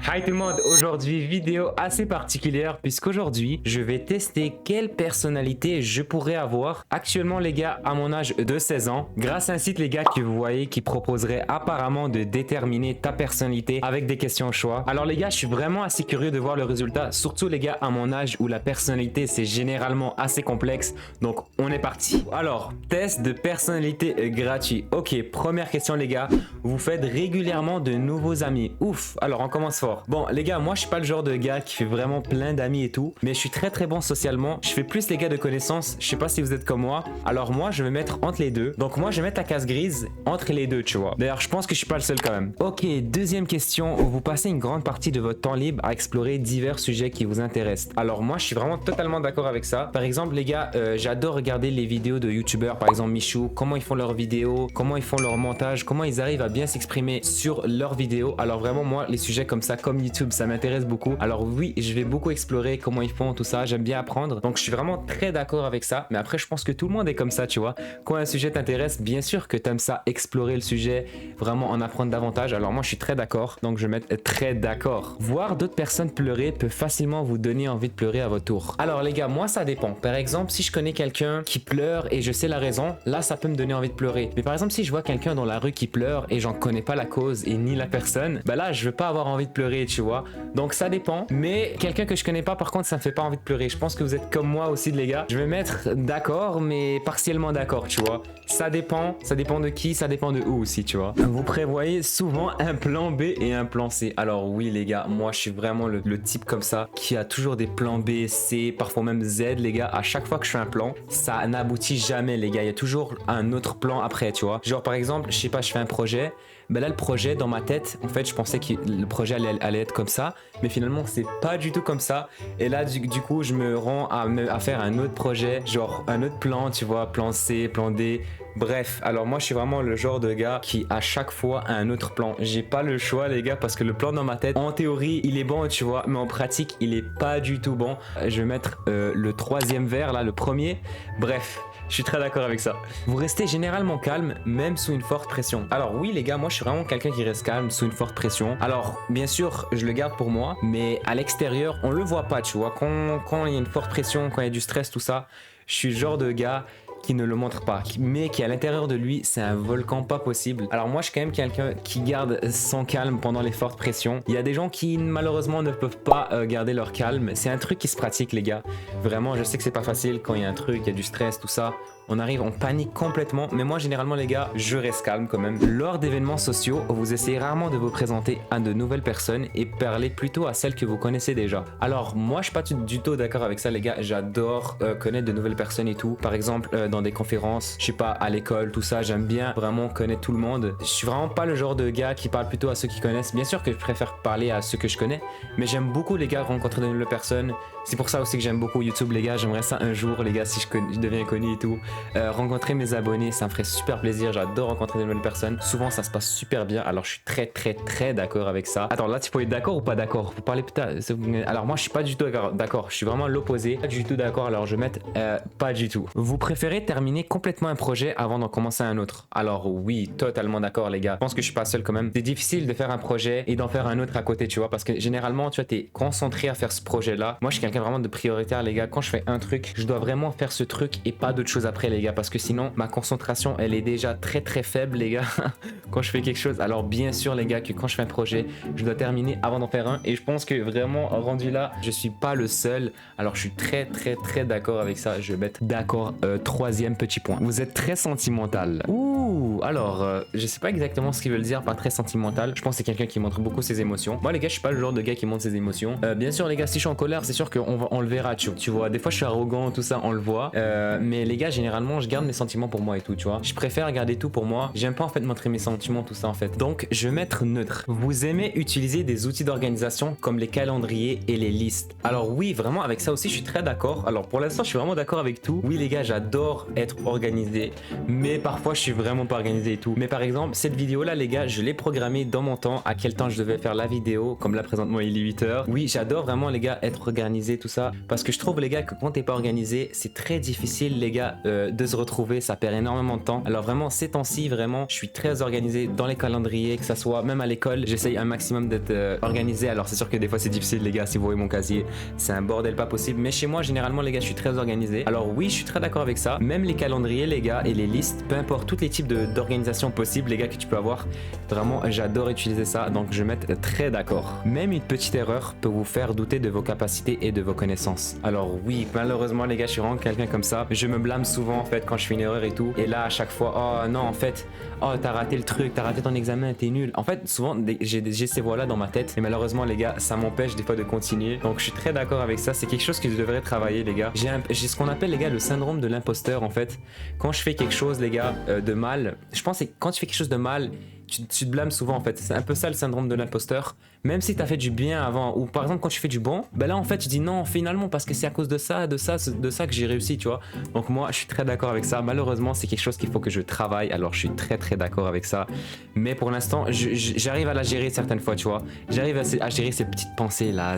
Hi tout le monde, aujourd'hui vidéo assez particulière puisqu'aujourd'hui je vais tester quelle personnalité je pourrais avoir actuellement les gars à mon âge de 16 ans grâce à un site les gars que vous voyez qui proposerait apparemment de déterminer ta personnalité avec des questions au choix. Alors les gars je suis vraiment assez curieux de voir le résultat, surtout les gars à mon âge où la personnalité c'est généralement assez complexe, donc on est parti. Alors test de personnalité gratuit. Ok, première question les gars, vous faites régulièrement de nouveaux amis? Ouf, alors on commence fort. Bon les gars, moi je suis pas le genre de gars qui fait vraiment plein d'amis et tout, mais je suis très bon socialement. Je fais plus les gars de connaissances, je sais pas si vous êtes comme moi. Alors moi je vais mettre entre les deux. Donc moi je vais mettre la case grise entre les deux, tu vois. D'ailleurs je pense que je suis pas le seul quand même. Ok, deuxième question, vous passez une grande partie de votre temps libre à explorer divers sujets qui vous intéressent. Alors moi je suis vraiment totalement d'accord avec ça. Par exemple les gars, j'adore regarder les vidéos de youtubeurs, par exemple Michou, comment ils font leurs vidéos, comment ils font leur montage, comment ils arrivent à bien s'exprimer sur leurs vidéos. Alors vraiment moi les sujets comme ça, comme YouTube, ça m'intéresse beaucoup. Alors oui, je vais beaucoup explorer comment ils font tout ça, j'aime bien apprendre. Donc je suis vraiment très d'accord avec ça. Mais après je pense que tout le monde est comme ça, tu vois. Quand un sujet t'intéresse, bien sûr que t'aimes ça, explorer le sujet, vraiment en apprendre davantage. Alors moi je suis très d'accord, donc je vais mettre très d'accord. Voir d'autres personnes pleurer peut facilement vous donner envie de pleurer à votre tour. Alors les gars, moi ça dépend. Par exemple, si je connais quelqu'un qui pleure et je sais la raison, là ça peut me donner envie de pleurer. Mais par exemple, si je vois quelqu'un dans la rue qui pleure et j'en connais pas la cause et ni la personne, bah là je veux pas avoir envie de pleurer, tu vois. Donc ça dépend. Mais quelqu'un que je connais pas, par contre, ça me fait pas envie de pleurer. Je pense que vous êtes comme moi aussi les gars. Je vais mettre d'accord, mais partiellement d'accord, tu vois. Ça dépend de qui, ça dépend de où aussi, tu vois. Vous prévoyez souvent un plan B et un plan C. Alors oui les gars, moi je suis vraiment le type comme ça qui a toujours des plans B, C, parfois même Z les gars. À chaque fois que je fais un plan, ça n'aboutit jamais les gars. Il y a toujours un autre plan après, tu vois. Genre par exemple, je sais pas, je fais un projet. Ben là le projet dans ma tête, en fait je pensais que le projet allait être comme ça, mais finalement c'est pas du tout comme ça. Et là du coup je me rends à faire un autre projet, genre un autre plan, tu vois, plan C, plan D. Bref, alors moi je suis vraiment le genre de gars qui à chaque fois a un autre plan. J'ai pas le choix les gars parce que le plan dans ma tête, en théorie il est bon, tu vois, mais en pratique il est pas du tout bon. Je vais mettre le troisième verre là, le premier. Bref. Je suis très d'accord avec ça. Vous restez généralement calme, même sous une forte pression. Alors oui les gars, moi je suis vraiment quelqu'un qui reste calme sous une forte pression. Alors bien sûr, je le garde pour moi, mais à l'extérieur, on le voit pas, tu vois. Quand il y a une forte pression, quand il y a du stress, tout ça, je suis le genre de gars qui ne le montre pas, mais qui à l'intérieur de lui, c'est un volcan pas possible. Alors moi, je suis quand même quelqu'un qui garde son calme pendant les fortes pressions. Il y a des gens qui malheureusement ne peuvent pas garder leur calme. C'est un truc qui se pratique les gars. Vraiment, je sais que c'est pas facile quand il y a un truc, il y a du stress, tout ça. On arrive, on panique complètement, mais moi généralement les gars, je reste calme quand même. Lors d'événements sociaux, vous essayez rarement de vous présenter à de nouvelles personnes et parler plutôt à celles que vous connaissez déjà. Alors moi je suis pas du tout d'accord avec ça les gars, j'adore connaître de nouvelles personnes et tout. Par exemple dans des conférences, je sais pas, à l'école, tout ça, j'aime bien vraiment connaître tout le monde. Je suis vraiment pas le genre de gars qui parle plutôt à ceux qui connaissent. Bien sûr que je préfère parler à ceux que je connais, mais j'aime beaucoup les gars rencontrer de nouvelles personnes. C'est pour ça aussi que j'aime beaucoup YouTube les gars, j'aimerais ça un jour les gars si je deviens connu et tout. Rencontrer mes abonnés, ça me ferait super plaisir. J'adore rencontrer de nouvelles personnes. Souvent, ça se passe super bien. Alors, je suis très d'accord avec ça. Attends, là, tu peux être d'accord ou pas d'accord? Vous parlez putain. Alors, moi, je suis pas du tout d'accord. Je suis vraiment l'opposé. Pas du tout d'accord. Alors, je vais mettre pas du tout. Vous préférez terminer complètement un projet avant d'en commencer un autre? Alors, oui, totalement d'accord, les gars. Je pense que je suis pas seul quand même. C'est difficile de faire un projet et d'en faire un autre à côté, tu vois, parce que généralement, tu vois, t'es concentré à faire ce projet-là. Moi, je suis quelqu'un vraiment de prioritaire, les gars. Quand je fais un truc, je dois vraiment faire ce truc et pas d'autre chose après, les gars. Parce que sinon ma concentration elle est déjà très faible les gars quand je fais quelque chose. Alors bien sûr les gars que quand je fais un projet je dois terminer avant d'en faire un et je pense que vraiment rendu là je suis pas le seul. Alors je suis très d'accord avec ça. Je vais mettre d'accord. Troisième petit point, vous êtes très sentimental. Ouh, alors je sais pas exactement ce qu'ils veulent dire par très sentimental. Je pense que c'est quelqu'un qui montre beaucoup ses émotions. Moi les gars je suis pas le genre de gars qui montre ses émotions. Bien sûr les gars, si je suis en colère c'est sûr qu'on le verra, tu vois. Des fois je suis arrogant tout ça, on le voit. Mais les gars généralement je garde mes sentiments pour moi et tout, tu vois. Je préfère garder tout pour moi. J'aime pas en fait montrer mes sentiments, tout ça en fait. Donc je vais mettre neutre. Vous aimez utiliser des outils d'organisation comme les calendriers et les listes? Alors oui, vraiment avec ça aussi je suis très d'accord. Alors pour l'instant je suis vraiment d'accord avec tout. Oui les gars, j'adore être organisé, mais parfois je suis vraiment vraiment pas organisé et tout. Mais par exemple, cette vidéo là les gars, je l'ai programmée dans mon temps, à quel temps je devais faire la vidéo, comme là présentement il est 8h. Oui, j'adore vraiment les gars être organisé tout ça, parce que je trouve les gars que quand t'es pas organisé, c'est très difficile les gars de se retrouver, ça perd énormément de temps. Alors vraiment ces temps-ci, vraiment, je suis très organisé dans les calendriers, que ça soit même à l'école, j'essaye un maximum d'être organisé. Alors c'est sûr que des fois c'est difficile les gars, si vous voyez mon casier, c'est un bordel pas possible, mais chez moi généralement les gars je suis très organisé. Alors oui, je suis très d'accord avec ça, même les calendriers les gars et les listes, peu importe tous les types d'organisation possibles les gars que tu peux avoir, vraiment j'adore utiliser ça, donc je vais mettre très d'accord. Même une petite erreur peut vous faire douter de vos capacités et de vos connaissances. Alors oui, malheureusement les gars, je suis vraiment quelqu'un comme ça, je me blâme souvent en fait quand je fais une erreur et tout, et là à chaque fois, oh non en fait, oh t'as raté le truc, t'as raté ton examen, t'es nul. En fait souvent j'ai ces voix là dans ma tête, et malheureusement les gars ça m'empêche des fois de continuer, donc je suis très d'accord avec ça, c'est quelque chose que je devrais travailler les gars. J'ai ce qu'on appelle les gars le syndrome de l'imposteur en fait. Quand je fais quelque chose les gars de mal, je pense que quand tu fais quelque chose de mal, tu te blâmes souvent en fait, c'est un peu ça le syndrome de l'imposteur. Même si tu as fait du bien avant, ou par exemple quand tu fais du bon, ben là en fait tu dis non finalement parce que c'est à cause de ça que j'ai réussi, tu vois. Donc moi je suis très d'accord avec ça, malheureusement c'est quelque chose qu'il faut que je travaille, alors je suis très d'accord avec ça. Mais pour l'instant j'arrive à la gérer certaines fois, tu vois. J'arrive à gérer ces petites pensées là,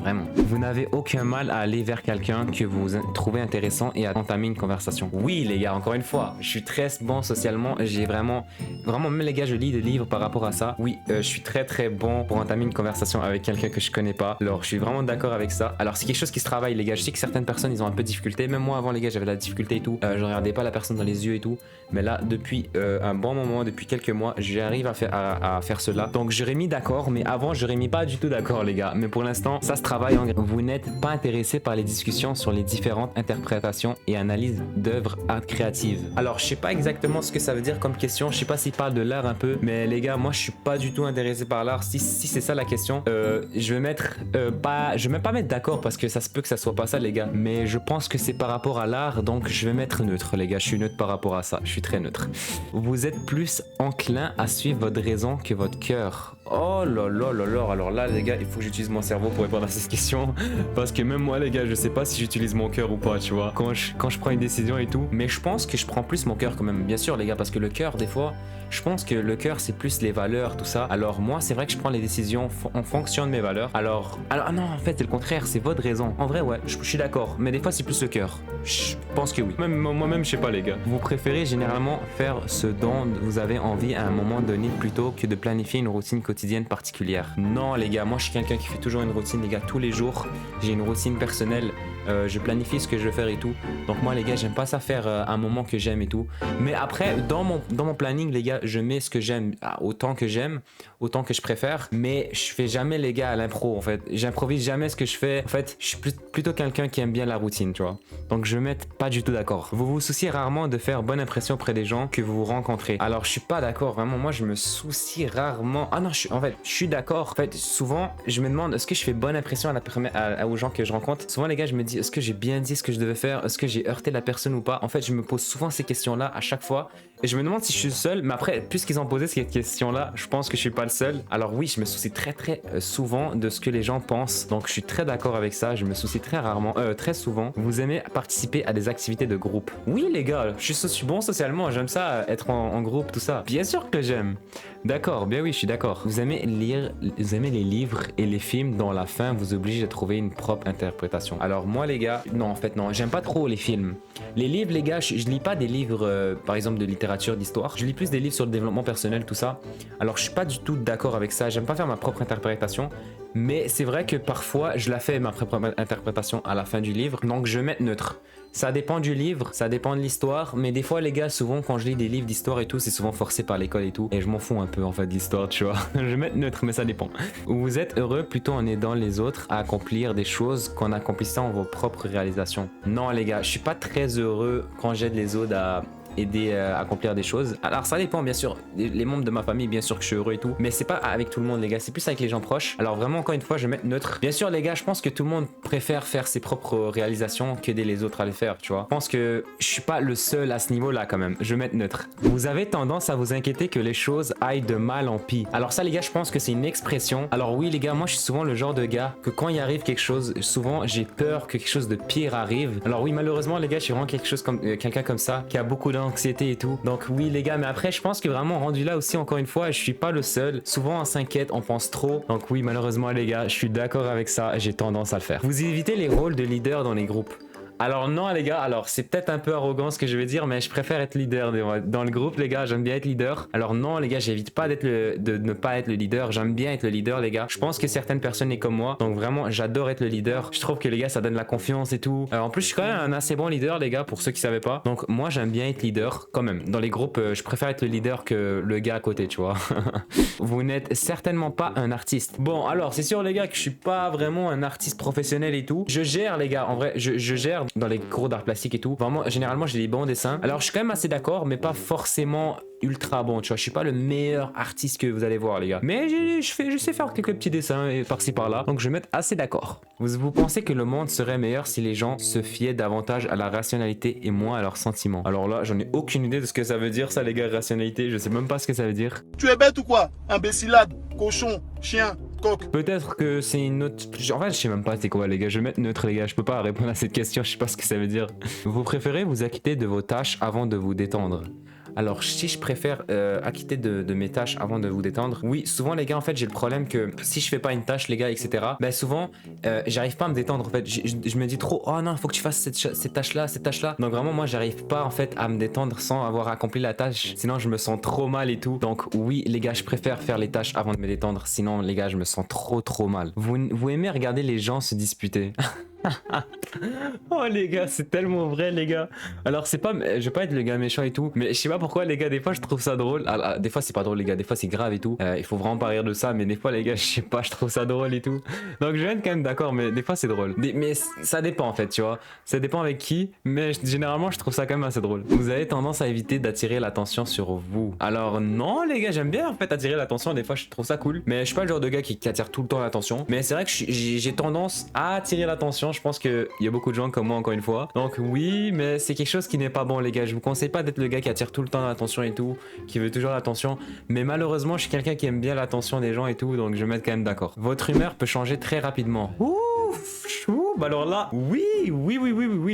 vraiment. Vous n'avez aucun mal à aller vers quelqu'un que vous trouvez intéressant et à entamer une conversation. Oui les gars, encore une fois, je suis très bon socialement, j'ai vraiment même les gars je lis des livres par rapport à ça. Oui, je suis très bon pour entamer une conversation avec quelqu'un que je connais pas. Alors je suis vraiment d'accord avec ça. Alors c'est quelque chose qui se travaille les gars, je sais que certaines personnes ils ont un peu de difficulté, même moi avant les gars j'avais la difficulté et tout, je regardais pas la personne dans les yeux et tout, mais là depuis un bon moment, depuis quelques mois, j'arrive à faire cela. Donc j'aurais mis d'accord, mais avant j'aurais mis pas du tout d'accord les gars, mais pour l'instant ça se travaille. Vous n'êtes pas intéressé par les discussions sur les différentes interprétations et analyses d'œuvres art créatives. Alors je sais pas exactement ce que ça veut dire comme question, je sais pas s'il parle de l'art un peu, mais les gars moi je suis pas du tout intéressé par l'art. Si c'est ça la question, je vais mettre je vais même pas mettre d'accord parce que ça se peut que ça soit pas ça les gars, mais je pense que c'est par rapport à l'art, donc je vais mettre neutre les gars, je suis neutre par rapport à ça, je suis très neutre. Vous êtes plus enclin à suivre votre raison que votre cœur. Oh là là là là, alors là les gars il faut que j'utilise mon cerveau pour répondre à cette question, parce que même moi les gars je sais pas si j'utilise mon cœur ou pas, tu vois, quand je prends une décision et tout, mais je pense que je prends plus mon cœur quand même, bien sûr les gars, parce que le cœur des fois, je pense que le cœur c'est plus les valeurs tout ça, alors moi c'est vrai que je prends les décisions en fonction de mes valeurs, alors non en fait c'est le contraire, c'est votre raison, en vrai ouais je suis d'accord, mais des fois c'est plus le cœur, je pense que oui, même moi-même je sais pas les gars. Vous préférez généralement faire ce dont vous avez envie à un moment donné plutôt que de planifier une routine quotidienne particulière? Non les gars, moi je suis quelqu'un qui fait toujours une routine les gars, tous les jours j'ai une routine personnelle, je planifie ce que je veux faire et tout, donc moi les gars j'aime pas ça faire un moment que j'aime et tout, mais après dans mon planning les gars je mets ce que j'aime, autant que j'aime, autant que je préfère, mais je fais jamais les gars à l'impro en fait, j'improvise jamais ce que je fais, en fait je suis plutôt quelqu'un qui aime bien la routine, tu vois, donc je vais mettre pas du tout d'accord. Vous vous souciez rarement de faire bonne impression auprès des gens que vous rencontrez. Alors je suis pas d'accord, vraiment moi je me soucie rarement, non en fait je suis d'accord, en fait souvent je me demande est-ce que je fais bonne impression aux gens que je rencontre. Souvent les gars je me dis est-ce que j'ai bien dit ce que je devais faire, est-ce que j'ai heurté la personne ou pas. En fait je me pose souvent ces questions là à chaque fois et je me demande si je suis le seul, mais après puisqu'ils ont posé cette question là je pense que je suis pas le seul. Alors oui je me soucie très souvent de ce que les gens pensent, donc je suis très d'accord avec ça, je me soucie très souvent. Vous aimez participer à des activités de groupe? Oui les gars, je suis bon socialement, j'aime ça être en groupe tout ça, bien sûr que j'aime. D'accord, bien oui je suis d'accord. Vous aimez les livres et les films dont la fin vous oblige à trouver une propre interprétation? Alors moi les gars, non en fait non, j'aime pas trop les films. Les livres les gars, je lis pas des livres par exemple de littérature, d'histoire, je lis plus des livres sur le développement personnel tout ça. Alors je suis pas du tout d'accord avec ça, j'aime pas faire ma propre interprétation, mais c'est vrai que parfois je la fais ma propre interprétation à la fin du livre, donc je vais mettre neutre. Ça dépend du livre, ça dépend de l'histoire, mais des fois les gars, souvent quand je lis des livres d'histoire et tout, c'est souvent forcé par l'école et tout, et je m'en fous un peu en fait de l'histoire, tu vois. Je vais mettre neutre, mais ça dépend. Vous êtes heureux plutôt en aidant les autres à accomplir des choses qu'en accomplissant vos propres réalisations? Non les gars, je suis pas très heureux quand j'aide les autres à aider à accomplir des choses. Alors ça dépend bien sûr, les membres de ma famille bien sûr que je suis heureux et tout, mais c'est pas avec tout le monde les gars, c'est plus avec les gens proches. Alors vraiment encore une fois je vais mettre neutre. Bien sûr les gars, je pense que tout le monde préfère faire ses propres réalisations qu'aider les autres à les faire, tu vois. Je pense que je suis pas le seul à ce niveau là quand même, je vais mettre neutre. Vous avez tendance à vous inquiéter que les choses aillent de mal en pis? Alors ça les gars, je pense que c'est une expression. Alors oui les gars, moi je suis souvent le genre de gars que quand il arrive quelque chose, souvent j'ai peur que quelque chose de pire arrive. Alors oui malheureusement les gars, je suis vraiment quelqu'un comme ça, qui a beaucoup l'anxiété et tout. Donc oui les gars, mais après je pense que vraiment rendu là aussi encore une fois, je suis pas le seul. Souvent on s'inquiète, on pense trop. Donc oui malheureusement les gars, je suis d'accord avec ça, j'ai tendance à le faire. Vous évitez les rôles de leader dans les groupes. Alors non les gars, alors c'est peut-être un peu arrogant ce que je vais dire, mais je préfère être leader dans le groupe les gars, j'aime bien être leader. Alors non les gars, j'évite pas de ne pas être le leader, j'aime bien être le leader les gars. Je pense que certaines personnes sont comme moi, donc vraiment j'adore être le leader. Je trouve que les gars ça donne la confiance et tout. En plus je suis quand même un assez bon leader les gars, pour ceux qui savaient pas. Donc moi j'aime bien être leader quand même. Dans les groupes je préfère être le leader que le gars à côté tu vois. Vous n'êtes certainement pas un artiste. Bon alors c'est sûr les gars que je suis pas vraiment un artiste professionnel et tout. Je gère les gars, en vrai je gère dans les cours d'art plastique et tout. Vraiment, généralement, j'ai des bons dessins. Alors, je suis quand même assez d'accord, mais pas forcément ultra bon, tu vois. Je suis pas le meilleur artiste que vous allez voir, les gars. Mais je sais faire quelques petits dessins par-ci par-là. Donc, je vais mettre assez d'accord. Vous pensez que le monde serait meilleur si les gens se fiaient davantage à la rationalité et moins à leurs sentiments? Alors là, j'en ai aucune idée de ce que ça veut dire, ça, les gars, rationalité. Je sais même pas ce que ça veut dire. Tu es bête ou quoi? Imbécilade, cochon, chien. Peut-être que c'est une autre... En fait, je sais même pas c'est quoi les gars. Je vais mettre neutre les gars. Je peux pas répondre à cette question. Je sais pas ce que ça veut dire. Vous préférez vous acquitter de vos tâches avant de vous détendre? Alors si je préfère acquitter de mes tâches avant de vous détendre, oui souvent les gars en fait j'ai le problème que si je fais pas une tâche les gars etc, ben souvent j'arrive pas à me détendre en fait, je me dis trop oh non faut que tu fasses cette tâche là, donc vraiment moi j'arrive pas en fait à me détendre sans avoir accompli la tâche, sinon je me sens trop mal et tout. Donc oui les gars je préfère faire les tâches avant de me détendre, sinon les gars je me sens trop mal. Vous aimez regarder les gens se disputer? Oh les gars, c'est tellement vrai les gars. Alors c'est pas, je vais pas être le gars méchant et tout, mais je sais pas pourquoi les gars, des fois je trouve ça drôle. Alors, des fois c'est pas drôle les gars, des fois c'est grave et tout. Il faut vraiment pas rire de ça, mais des fois les gars, je sais pas, je trouve ça drôle et tout. Donc je vais être quand même d'accord, mais des fois c'est drôle. Mais ça dépend en fait, tu vois. Ça dépend avec qui, mais généralement je trouve ça quand même assez drôle. Vous avez tendance à éviter d'attirer l'attention sur vous. Alors non les gars, j'aime bien en fait attirer l'attention, des fois je trouve ça cool. Mais je suis pas le genre de gars qui attire tout le temps l'attention. Mais c'est vrai que j'ai tendance à attirer l'attention. Je pense qu'il y a beaucoup de gens comme moi encore une fois. Donc oui, mais c'est quelque chose qui n'est pas bon les gars. Je vous conseille pas d'être le gars qui attire tout le temps l'attention et tout, qui veut toujours l'attention. Mais malheureusement, je suis quelqu'un qui aime bien l'attention des gens et tout, donc je vais mettre quand même d'accord. Votre humeur peut changer très rapidement. Ouf, bah alors là, oui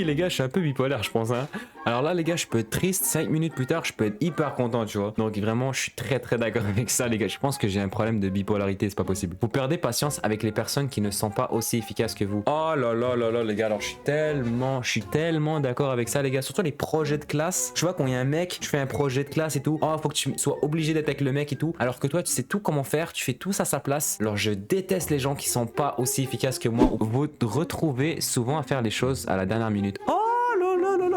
les gars, je suis un peu bipolaire je pense hein. Alors là les gars, je peux être triste, 5 minutes plus tard, je peux être hyper content tu vois. Donc vraiment, je suis très d'accord avec ça les gars. Je pense que j'ai un problème de bipolarité, c'est pas possible. Vous perdez patience avec les personnes qui ne sont pas aussi efficaces que vous. Oh là là les gars, alors je suis tellement d'accord avec ça les gars. Surtout les projets de classe. Je vois quand il y a un mec, je fais un projet de classe et tout. Oh, faut que tu sois obligé d'être avec le mec et tout. Alors que toi, tu sais tout comment faire, tu fais tout à sa place. Alors je déteste les gens qui sont pas aussi efficaces que moi. Vous retrouvez souvent à faire les choses à la dernière minute. Oh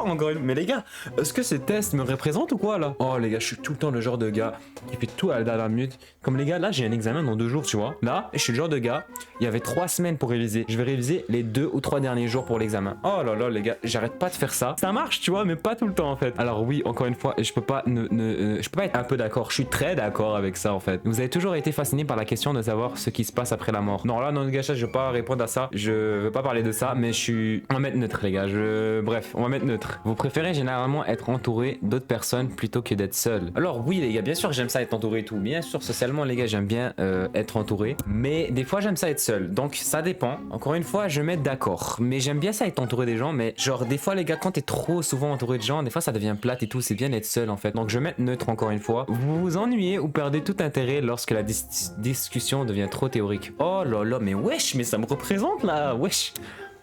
encore une... Mais les gars, est-ce que ces tests me représentent ou quoi là? Oh les gars, je suis tout le temps le genre de gars qui fait tout à la dernière minute. Comme les gars, là j'ai un examen dans 2 jours tu vois. Là, je suis le genre de gars, il y avait 3 semaines pour réviser. Je vais réviser les 2 ou 3 derniers jours pour l'examen. Oh là là les gars, j'arrête pas de faire ça. Ça marche tu vois, mais pas tout le temps en fait. Alors oui, encore une fois, je peux pas être un peu d'accord. Je suis très d'accord avec ça en fait. Vous avez toujours été fasciné par la question de savoir ce qui se passe après la mort. Non là, non les gars, je vais pas répondre à ça. Je veux pas parler de ça, mais on va mettre neutre les gars. Bref, on va mettre neutre. Vous préférez généralement être entouré d'autres personnes plutôt que d'être seul? Alors oui les gars, bien sûr j'aime ça être entouré et tout. Bien sûr socialement les gars, j'aime bien être entouré. Mais des fois j'aime ça être seul. Donc ça dépend. Encore une fois, je vais mettre d'accord. Mais j'aime bien ça être entouré des gens. Mais genre des fois les gars, quand t'es trop souvent entouré de gens, des fois ça devient plate et tout. C'est bien d'être seul en fait. Donc je vais mettre neutre encore une fois. Vous vous ennuyez ou perdez tout intérêt lorsque la discussion devient trop théorique? Oh là là, mais wesh, mais ça me représente là, wesh.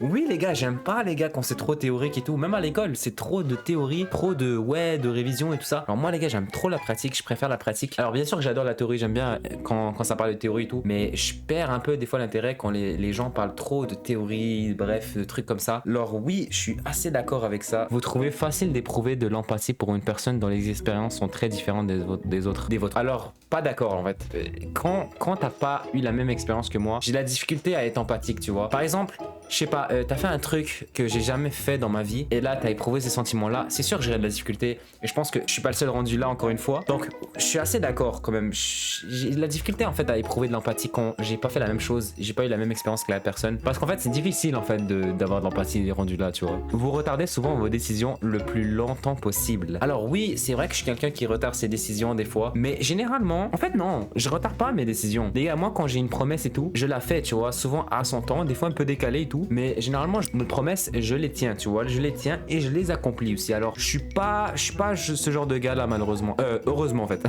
Oui les gars, j'aime pas les gars quand c'est trop théorique et tout. Même à l'école, c'est trop de théorie, trop de révision et tout ça. Alors moi les gars, j'aime trop la pratique, je préfère la pratique. Alors bien sûr que j'adore la théorie, j'aime bien quand ça parle de théorie et tout. Mais je perds un peu des fois l'intérêt quand les gens parlent trop de théorie, bref, de trucs comme ça. Alors oui, je suis assez d'accord avec ça. Vous trouvez facile d'éprouver de l'empathie pour une personne dont les expériences sont très différentes des vôtres? Alors, pas d'accord en fait. Quand t'as pas eu la même expérience que moi, j'ai la difficulté à être empathique, tu vois. Par exemple, je sais pas, t'as fait un truc que j'ai jamais fait dans ma vie et là t'as éprouvé ces sentiments là, c'est sûr que j'aurais de la difficulté et je pense que je suis pas le seul rendu là encore une fois. Donc je suis assez d'accord quand même. J'ai de la difficulté en fait à éprouver de l'empathie quand j'ai pas fait la même chose, j'ai pas eu la même expérience que la personne, parce qu'en fait c'est difficile en fait d'avoir de l'empathie rendu là, tu vois. Vous retardez souvent vos décisions le plus longtemps possible. Alors oui, c'est vrai que je suis quelqu'un qui retarde ses décisions des fois, mais généralement en fait non, je retarde pas mes décisions les gars. Moi quand j'ai une promesse et tout, je la fais tu vois, souvent à son temps, des fois un peu décalé et tout. tout. Mais généralement, mes promesses, je les tiens, tu vois. Je les tiens et je les accomplis aussi. Alors, je suis pas ce genre de gars là, malheureusement. Heureusement, en fait.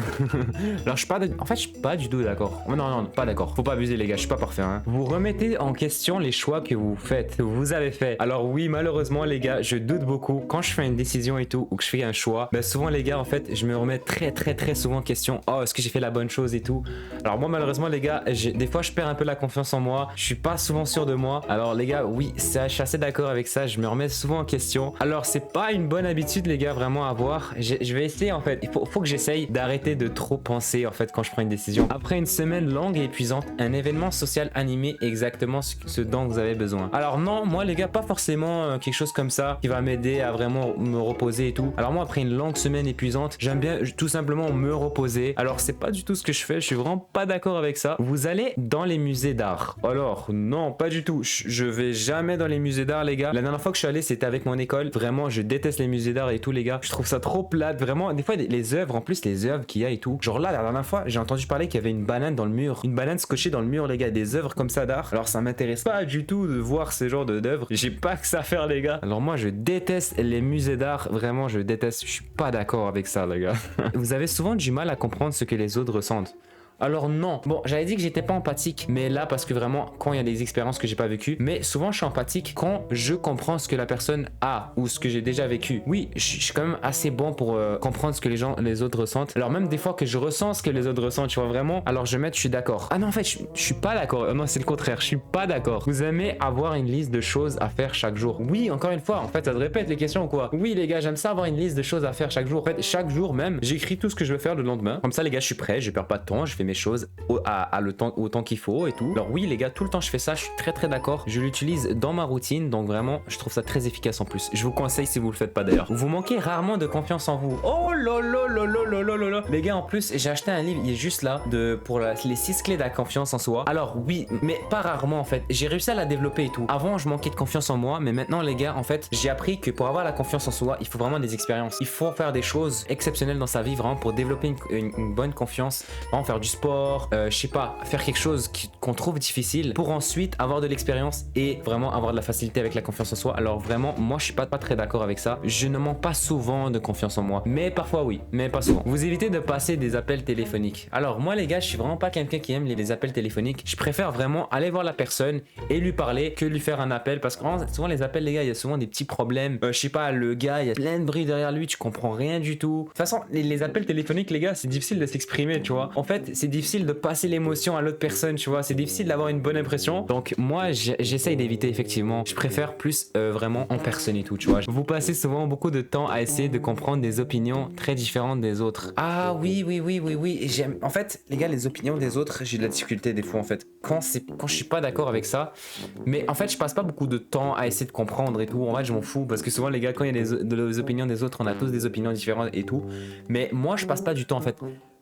Alors, je suis pas du tout d'accord. Non, pas d'accord. Faut pas abuser, les gars. Je suis pas parfait, hein. Vous remettez en question les choix que vous faites, que vous avez fait. Alors, oui, malheureusement, les gars, je doute beaucoup. Quand je fais une décision et tout, ou que je fais un choix, ben souvent, les gars, en fait, je me remets très souvent en question. Oh, est-ce que j'ai fait la bonne chose et tout. Alors, moi, malheureusement, les gars, des fois, je perds un peu la confiance en moi. Je suis pas souvent sûr de moi. Alors, les gars, oui, je suis assez d'accord avec ça. Je me remets souvent en question. Alors, c'est pas une bonne habitude, les gars, vraiment à avoir. Je vais essayer, en fait. Il faut que j'essaye d'arrêter de trop penser, en fait, quand je prends une décision. Après une semaine longue et épuisante, un événement social animé est exactement ce dont vous avez besoin. Alors, non, moi, les gars, pas forcément quelque chose comme ça qui va m'aider à vraiment me reposer et tout. Alors, moi, après une longue semaine épuisante, j'aime bien tout simplement me reposer. Alors, c'est pas du tout ce que je fais. Je suis vraiment pas d'accord avec ça. Vous allez dans les musées d'art. Alors, non, pas du tout. Je vais jamais dans les musées d'art, les gars. La dernière fois que je suis allé, c'était avec mon école. Vraiment, je déteste les musées d'art et tout, les gars. Je trouve ça trop plate. Vraiment, des fois, les œuvres, en plus, les œuvres qu'il y a et tout. Genre là, la dernière fois, j'ai entendu parler qu'il y avait une banane dans le mur. Une banane scotchée dans le mur, les gars. Des œuvres comme ça d'art. Alors, ça m'intéresse pas du tout de voir ce genre d'œuvres. J'ai pas que ça à faire, les gars. Alors, moi, je déteste les musées d'art. Vraiment, je déteste. Je suis pas d'accord avec ça, les gars. Vous avez souvent du mal à comprendre ce que les autres ressentent. Alors non, bon, j'avais dit que j'étais pas empathique, mais là parce que vraiment quand il y a des expériences que j'ai pas vécues, mais souvent je suis empathique quand je comprends ce que la personne a ou ce que j'ai déjà vécu. Oui, je suis quand même assez bon pour comprendre ce que les autres ressentent. Alors même des fois que je ressens ce que les autres ressentent, tu vois vraiment, alors je suis d'accord. Ah non, en fait, je suis pas d'accord. Non, c'est le contraire, je suis pas d'accord. Vous aimez avoir une liste de choses à faire chaque jour? Oui, encore une fois, en fait, ça te répète les questions ou quoi? Oui, les gars, j'aime ça avoir une liste de choses à faire chaque jour. En fait, chaque jour même, j'écris tout ce que je veux faire le lendemain. Comme ça, les gars, je suis prêt, je perds pas de temps, je fais mes choses au temps qu'il faut et tout. Alors oui, les gars, tout le temps je fais ça, je suis très d'accord. Je l'utilise dans ma routine, donc vraiment, je trouve ça très efficace en plus. Je vous conseille si vous le faites pas d'ailleurs. Vous manquez rarement de confiance en vous. Oh lolo. Les gars, en plus, j'ai acheté un livre, il est juste là, les 6 clés de la confiance en soi. Alors oui, mais pas rarement en fait. J'ai réussi à la développer et tout. Avant, je manquais de confiance en moi, mais maintenant, les gars, en fait, j'ai appris que pour avoir la confiance en soi, il faut vraiment des expériences. Il faut faire des choses exceptionnelles dans sa vie, vraiment, pour développer une bonne confiance. Vraiment faire du sport, je sais pas, faire quelque chose qu'on trouve difficile pour ensuite avoir de l'expérience et vraiment avoir de la facilité avec la confiance en soi. Alors vraiment, moi je suis pas très d'accord avec ça. Je ne manque pas souvent de confiance en moi, mais parfois oui, mais pas souvent. Vous évitez de passer des appels téléphoniques. Alors moi les gars, je suis vraiment pas quelqu'un qui aime les appels téléphoniques. Je préfère vraiment aller voir la personne et lui parler que lui faire un appel parce que souvent les appels, les gars, il y a souvent des petits problèmes. Je sais pas, le gars, il y a plein de bruit derrière lui, tu comprends rien du tout. De toute façon, les appels téléphoniques, les gars, c'est difficile de s'exprimer, tu vois. En fait, c'est difficile de passer l'émotion à l'autre personne, tu vois, c'est difficile d'avoir une bonne impression. Donc moi j'essaye d'éviter, effectivement. Je préfère plus vraiment en personne et tout, tu vois. Vous passez souvent beaucoup de temps à essayer de comprendre des opinions très différentes des autres. Ah oui. J'aime. En fait, les gars, les opinions des autres, j'ai de la difficulté des fois en fait. Quand je suis pas d'accord avec ça, mais en fait je passe pas beaucoup de temps à essayer de comprendre et tout. En fait je m'en fous parce que souvent les gars, quand il y a des opinions des autres, on a tous des opinions différentes et tout. Mais moi je passe pas du temps en fait.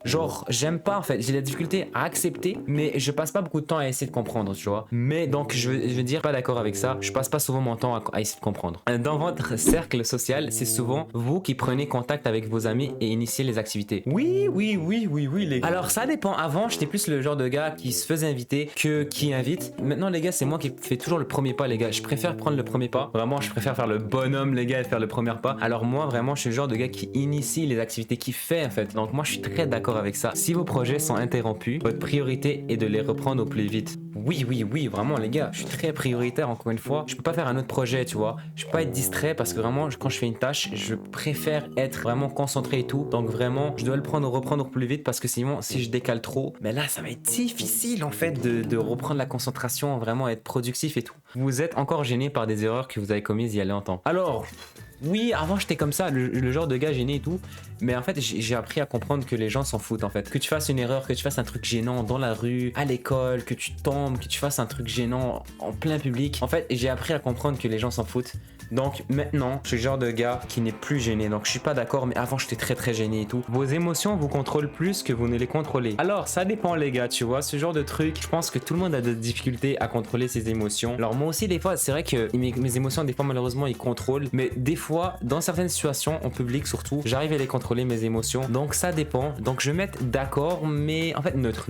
Genre, j'aime pas en fait, j'ai la difficulté à accepter, mais je passe pas beaucoup de temps à essayer de comprendre, tu vois. Mais donc, je veux dire, pas d'accord avec ça, je passe pas souvent mon temps à essayer de comprendre. Dans votre cercle social, c'est souvent vous qui prenez contact avec vos amis et initiez les activités. Oui, les gars. Alors, ça dépend. Avant, j'étais plus le genre de gars qui se faisait inviter que qui invite. Maintenant, les gars, c'est moi qui fais toujours le premier pas, les gars. Je préfère prendre le premier pas. Vraiment, je préfère faire le bonhomme, les gars, et faire le premier pas. Alors, moi, vraiment, je suis le genre de gars qui initie les activités, qui fait en fait. Donc, moi, je suis très d'accord avec ça. Si vos projets sont interrompus, votre priorité est de les reprendre au plus vite. Oui, vraiment les gars, je suis très prioritaire encore une fois. Je peux pas faire un autre projet, tu vois. Je peux pas être distrait parce que vraiment, quand je fais une tâche, je préfère être vraiment concentré et tout. Donc vraiment, je dois reprendre au plus vite parce que sinon, si je décale trop, mais là, ça va être difficile en fait de reprendre la concentration, vraiment être productif et tout. Vous êtes encore gêné par des erreurs que vous avez commises il y a longtemps. Alors, oui, avant j'étais comme ça, le genre de gars gêné et tout. Mais en fait, j'ai appris à comprendre que les gens s'en foutent en fait. Que tu fasses une erreur, que tu fasses un truc gênant dans la rue, à l'école, que tu tombes, que tu fasses un truc gênant en plein public. En fait, j'ai appris à comprendre que les gens s'en foutent. Donc maintenant, je suis le genre de gars qui n'est plus gêné. Donc je suis pas d'accord, mais avant j'étais très gêné et tout. Vos émotions vous contrôlent plus que vous ne les contrôlez. Alors ça dépend les gars, tu vois, ce genre de truc. Je pense que tout le monde a des difficultés à contrôler ses émotions. Alors moi aussi des fois, c'est vrai que mes émotions des fois malheureusement ils contrôlent. Mais des fois fois, dans certaines situations, en public surtout, j'arrive à les contrôler mes émotions. Donc ça dépend. Donc je vais mettre d'accord, mais en fait neutre.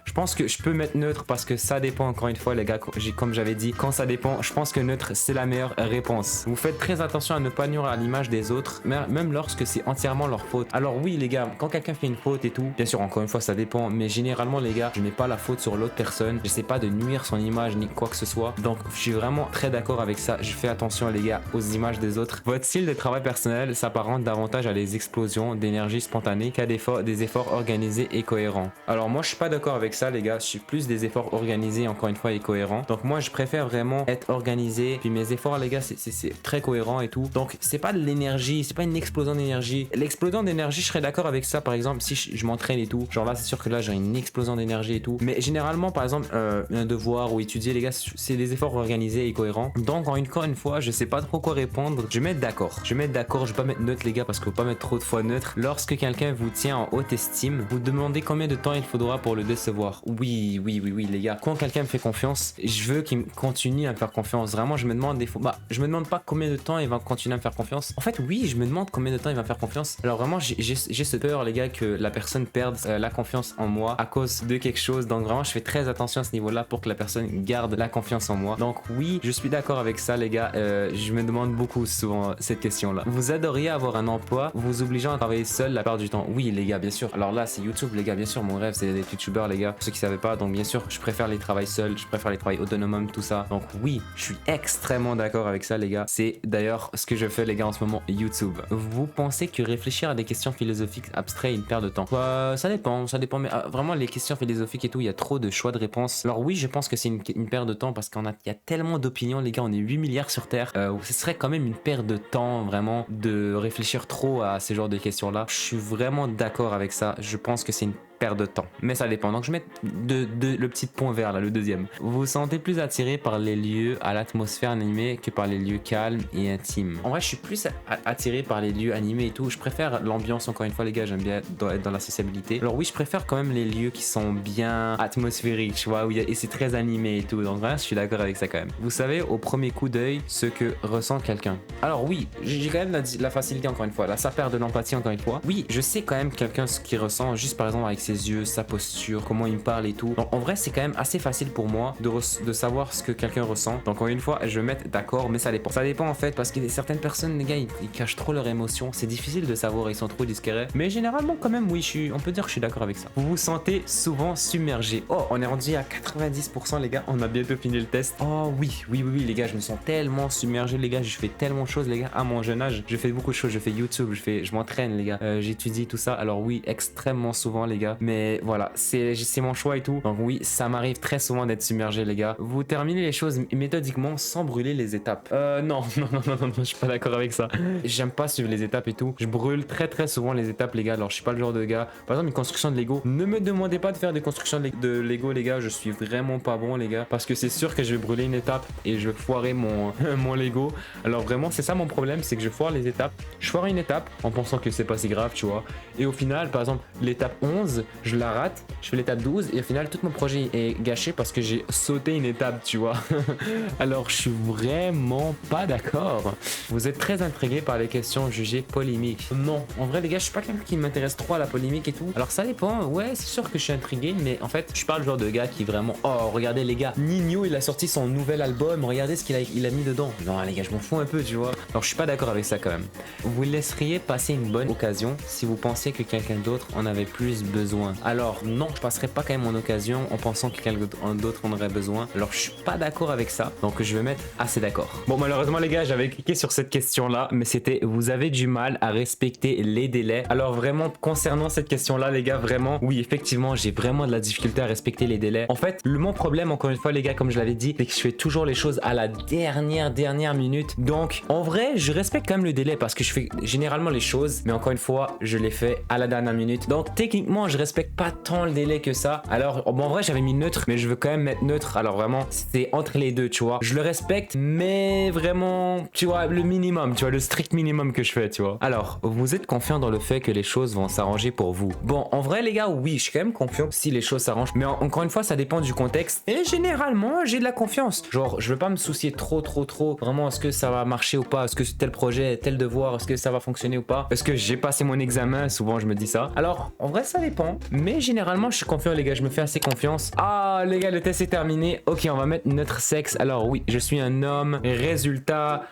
Je pense que je peux mettre neutre parce que ça dépend encore une fois les gars, comme j'avais dit, quand ça dépend, je pense que neutre c'est la meilleure réponse. Vous faites très attention à ne pas nuire à l'image des autres, même lorsque c'est entièrement leur faute. Alors oui les gars, quand quelqu'un fait une faute et tout, bien sûr encore une fois ça dépend, mais généralement les gars, je mets pas la faute sur l'autre personne, j'essaie pas de nuire son image ni quoi que ce soit. Donc je suis vraiment très d'accord avec ça, je fais attention les gars aux images des autres. Votre style de travail personnel s'apparente davantage à des explosions d'énergie spontanée qu'à des efforts organisés et cohérents. Alors moi je suis pas d'accord avec ça les gars, je suis plus des efforts organisés encore une fois et cohérents. Donc moi je préfère vraiment être organisé, puis mes efforts les gars c'est très cohérent et tout. Donc c'est pas de l'énergie, c'est pas une explosion d'énergie. L'explosion d'énergie je serais d'accord avec ça par exemple si je m'entraîne et tout. Genre là c'est sûr que là j'ai une explosion d'énergie et tout. Mais généralement par exemple un devoir ou étudier les gars c'est des efforts organisés et cohérents. Donc encore une fois je sais pas trop quoi répondre. Je vais mettre d'accord. Je vais pas mettre neutre les gars parce qu'il faut pas mettre trop de fois neutre. Lorsque quelqu'un vous tient en haute estime, vous demandez combien de temps il faudra pour le décevoir. Oui les gars. Quand quelqu'un me fait confiance, je veux qu'il continue à me faire confiance. Vraiment je me demande des fois, je me demande pas combien de temps il va continuer à me faire confiance. En fait oui je me demande combien de temps il va me faire confiance. Alors vraiment j'ai cette peur les gars que la personne perde la confiance en moi à cause de quelque chose. Donc vraiment je fais très attention à ce niveau là pour que la personne garde la confiance en moi. Donc oui je suis d'accord avec ça les gars. Je me demande beaucoup souvent cette question là. Vous adoriez avoir un emploi vous obligeant à travailler seul la plupart du temps? Oui les gars bien sûr. Alors là c'est YouTube les gars, bien sûr mon rêve c'est d'être youtubeur les gars, pour ceux qui savaient pas. Donc bien sûr je préfère les travailler seul, je préfère les travailler autonomes, tout ça. Donc oui je suis extrêmement d'accord avec ça les gars. C'est d'ailleurs ce que je fais les gars en ce moment YouTube. Vous pensez que réfléchir à des questions philosophiques abstraites est une perte de temps? Ça dépend mais vraiment les questions philosophiques et tout il y a trop de choix de réponses. Alors oui je pense que c'est une perte de temps parce qu'il y a tellement d'opinions les gars, on est 8 milliards sur terre. Ce serait quand même une perte de temps vraiment de réfléchir trop à ces genres de questions là. Je suis vraiment d'accord avec ça, je pense que c'est une perte de temps, mais ça dépend. Donc je mets le petit point vert là, le deuxième. Vous vous sentez plus attiré par les lieux à l'atmosphère animée que par les lieux calmes et intimes? En vrai je suis plus attiré par les lieux animés et tout, je préfère l'ambiance encore une fois les gars, j'aime bien être dans la sociabilité. Alors oui je préfère quand même les lieux qui sont bien atmosphériques, tu vois, et c'est très animé et tout, donc voilà, je suis d'accord avec ça quand même. Vous savez au premier coup d'œil ce que ressent quelqu'un? Alors oui j'ai quand même la facilité encore une fois, là ça perd de l'empathie encore une fois. Oui je sais quand même quelqu'un ce qu'il ressent juste par exemple avec ses yeux, sa posture, comment il me parle et tout. Donc en vrai c'est quand même assez facile pour moi de savoir ce que quelqu'un ressent. Donc encore une fois je vais mettre d'accord, mais ça dépend en fait, parce qu'il y a certaines personnes les gars ils cachent trop leurs émotions, c'est difficile de savoir, ils sont trop discrets, mais généralement quand même oui on peut dire que je suis d'accord avec ça. Vous vous sentez souvent submergé? Oh on est rendu à 90% les gars, on a bientôt fini le test. Oh oui les gars, je me sens tellement submergé les gars, je fais tellement de choses les gars à mon jeune âge, je fais beaucoup de choses, je fais YouTube, je m'entraîne les gars, j'étudie tout ça. Alors oui extrêmement souvent les gars, mais voilà c'est mon choix et tout. Donc oui ça m'arrive très souvent d'être submergé les gars. Vous terminez les choses méthodiquement sans brûler les étapes? Non je suis pas d'accord avec ça. J'aime pas suivre les étapes et tout, je brûle très souvent les étapes les gars. Alors je suis pas le genre de gars, par exemple une construction de Lego, ne me demandez pas de faire des constructions de Lego les gars, je suis vraiment pas bon les gars, parce que c'est sûr que je vais brûler une étape et je vais foirer mon Lego. Alors vraiment c'est ça mon problème, c'est que je foire les étapes, je foire une étape en pensant que c'est pas si grave tu vois, et au final par exemple l'étape 11 je la rate, je fais l'étape 12 et au final tout mon projet est gâché parce que j'ai sauté une étape tu vois. Alors je suis vraiment pas d'accord. Vous êtes très intrigué par les questions jugées polémiques? Non en vrai les gars je suis pas quelqu'un qui m'intéresse trop à la polémique et tout. Alors ça dépend, ouais c'est sûr que je suis intrigué, mais en fait je suis pas le genre de gars qui vraiment regardez les gars, Nino il a sorti son nouvel album, regardez ce qu'il a mis dedans. Non les gars je m'en fous un peu tu vois. Alors je suis pas d'accord avec ça quand même. Vous laisseriez passer une bonne occasion si vous pensiez que quelqu'un d'autre en avait plus besoin? Alors non je passerai pas quand même mon occasion en pensant que quelqu'un d'autre en aurait besoin. Alors je suis pas d'accord avec ça, donc je vais mettre assez d'accord. Bon malheureusement les gars j'avais cliqué sur cette question là, mais c'était vous avez du mal à respecter les délais? Alors vraiment concernant cette question là les gars, vraiment oui effectivement j'ai vraiment de la difficulté à respecter les délais. En fait mon problème encore une fois les gars comme je l'avais dit, c'est que je fais toujours les choses à la dernière minute. Donc en vrai je respecte quand même le délai parce que je fais généralement les choses, mais encore une fois je les fais à la dernière minute. Donc techniquement je respecte pas tant le délai que ça. Alors, bon, en vrai, j'avais mis neutre, mais je veux quand même mettre neutre. Alors vraiment, c'est entre les deux, tu vois. Je le respecte, mais vraiment, tu vois, le minimum, tu vois, le strict minimum que je fais, tu vois. Alors, vous êtes confiant dans le fait que les choses vont s'arranger pour vous? Bon, en vrai, les gars, oui, je suis quand même confiant si les choses s'arrangent. Mais encore une fois, ça dépend du contexte. Et généralement, j'ai de la confiance. Genre, je veux pas me soucier trop. Vraiment, est-ce que ça va marcher ou pas? Est-ce que tel projet, tel devoir, est-ce que ça va fonctionner ou pas? Est-ce que j'ai passé mon examen? Souvent, je me dis ça. Alors, en vrai, ça dépend. Mais généralement, je suis confiant, les gars. Je me fais assez confiance. Ah, les gars, le test est terminé. Ok, on va mettre notre sexe. Alors, oui, je suis un homme. Résultat.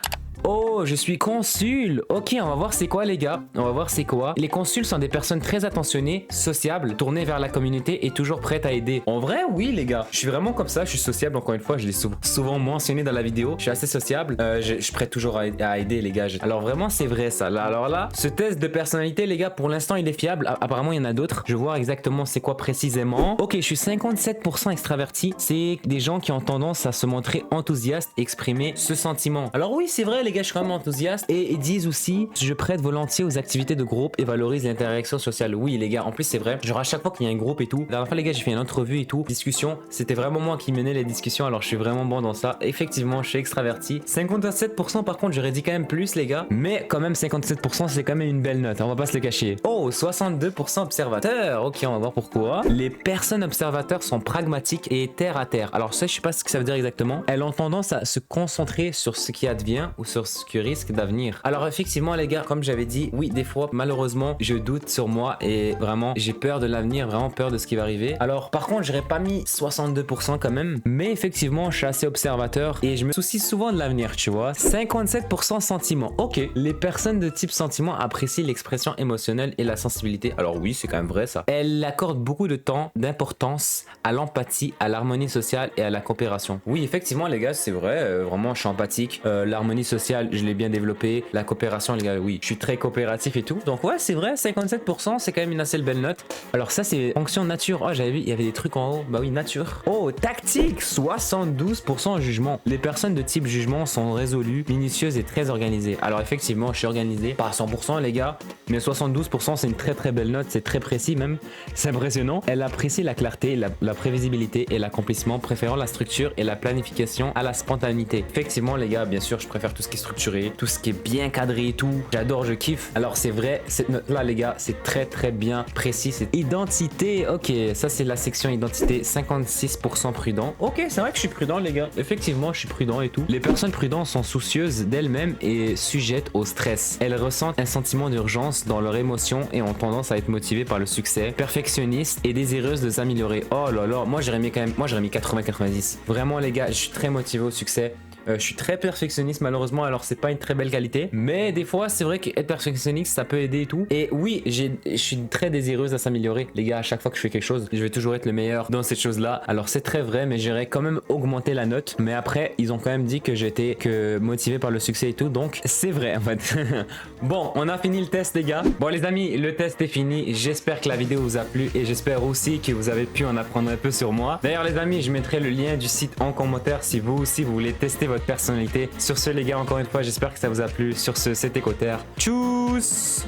Oh, je suis consul. Ok, on va voir c'est quoi les gars. On va voir c'est quoi. Les consuls sont des personnes très attentionnées, sociables, tournées vers la communauté et toujours prêtes à aider. En vrai, oui les gars. Je suis vraiment comme ça. Je suis sociable. Encore une fois, je l'ai souvent mentionné dans la vidéo. Je suis assez sociable. Je suis prêt toujours à aider les gars. Alors vraiment, c'est vrai ça. Là, alors là, ce test de personnalité les gars, pour l'instant, il est fiable. Apparemment, il y en a d'autres. Je vais voir exactement c'est quoi précisément. Ok, je suis 57% extraverti. C'est des gens qui ont tendance à se montrer enthousiastes, exprimer ce sentiment. Alors oui, c'est vrai les gars, je suis quand même enthousiaste. Et ils disent aussi, je prête volontiers aux activités de groupe et valorise l'interaction sociale. Oui les gars, en plus c'est vrai. Genre à chaque fois qu'il y a un groupe et tout. La dernière fois les gars, j'ai fait une entrevue et tout, discussion. C'était vraiment moi qui menais les discussions. Alors je suis vraiment bon dans ça. Effectivement, je suis extraverti. 57% par contre, j'aurais dit quand même plus les gars. Mais quand même 57%, c'est quand même une belle note. On va pas se le cacher. Oh, 62% observateurs. Ok, on va voir pourquoi. Les personnes observateurs sont pragmatiques et terre à terre. Alors ça, je sais pas ce que ça veut dire exactement. Elles ont tendance à se concentrer sur ce qui advient ou sur ce qui risque d'avenir. Alors effectivement les gars, comme j'avais dit, oui des fois malheureusement je doute sur moi et vraiment j'ai peur de l'avenir, vraiment peur de ce qui va arriver. Alors par contre j'aurais pas mis 62% quand même, mais effectivement je suis assez observateur et je me soucie souvent de l'avenir, tu vois. 57% sentiment. Ok, les personnes de type sentiment apprécient l'expression émotionnelle et la sensibilité. Alors oui, c'est quand même vrai ça. Elles accordent beaucoup de temps, d'importance à l'empathie, à l'harmonie sociale et à la coopération. Oui effectivement les gars, c'est vrai, vraiment je suis empathique. L'harmonie sociale, je l'ai bien développé. La coopération, les gars, oui, je suis très coopératif et tout. Donc ouais, c'est vrai, 57%, c'est quand même une assez belle note. Alors ça, c'est fonction nature. Oh, j'avais vu, il y avait des trucs en haut. Bah oui, nature. Oh, tactique, 72% jugement. Les personnes de type jugement sont résolues, minutieuses et très organisées. Alors effectivement, je suis organisé, pas à 100% les gars, mais 72%, c'est une très belle note, c'est très précis même. C'est impressionnant. Elle apprécie la clarté, la prévisibilité et l'accomplissement, préférant la structure et la planification à la spontanéité. Effectivement les gars, bien sûr, je préfère tout ce qui est structuré, tout ce qui est bien cadré et tout. J'adore, je kiffe. Alors c'est vrai, cette note là les gars, c'est très bien précis. C'est identité. Ok, ça c'est la section identité. 56% prudent. Ok, c'est vrai que je suis prudent les gars. Effectivement, je suis prudent et tout. Les personnes prudentes sont soucieuses d'elles-mêmes et sujettes au stress. Elles ressentent un sentiment d'urgence dans leurs émotions et ont tendance à être motivées par le succès. Perfectionnistes et désireuses de s'améliorer. Oh là là, moi j'aurais mis 80-90. Vraiment les gars, je suis très motivé au succès. Je suis très perfectionniste malheureusement, alors c'est pas une très belle qualité, mais des fois c'est vrai qu'être perfectionniste ça peut aider et tout. Et oui, je suis très désireuse à s'améliorer les gars. À chaque fois que je fais quelque chose, je vais toujours être le meilleur dans cette chose là. Alors c'est très vrai, mais j'aurais quand même augmenté la note. Mais après ils ont quand même dit que j'étais motivé par le succès et tout, donc c'est vrai en fait. Bon, on a fini le test les gars. Bon les amis, le test est fini. J'espère que la vidéo vous a plu et j'espère aussi que vous avez pu en apprendre un peu sur moi. D'ailleurs les amis, je mettrai le lien du site en commentaire si vous aussi vous voulez tester votre personnalité. Sur ce les gars, encore une fois, j'espère que ça vous a plu. Sur ce, c'était Cotter. Tchuss.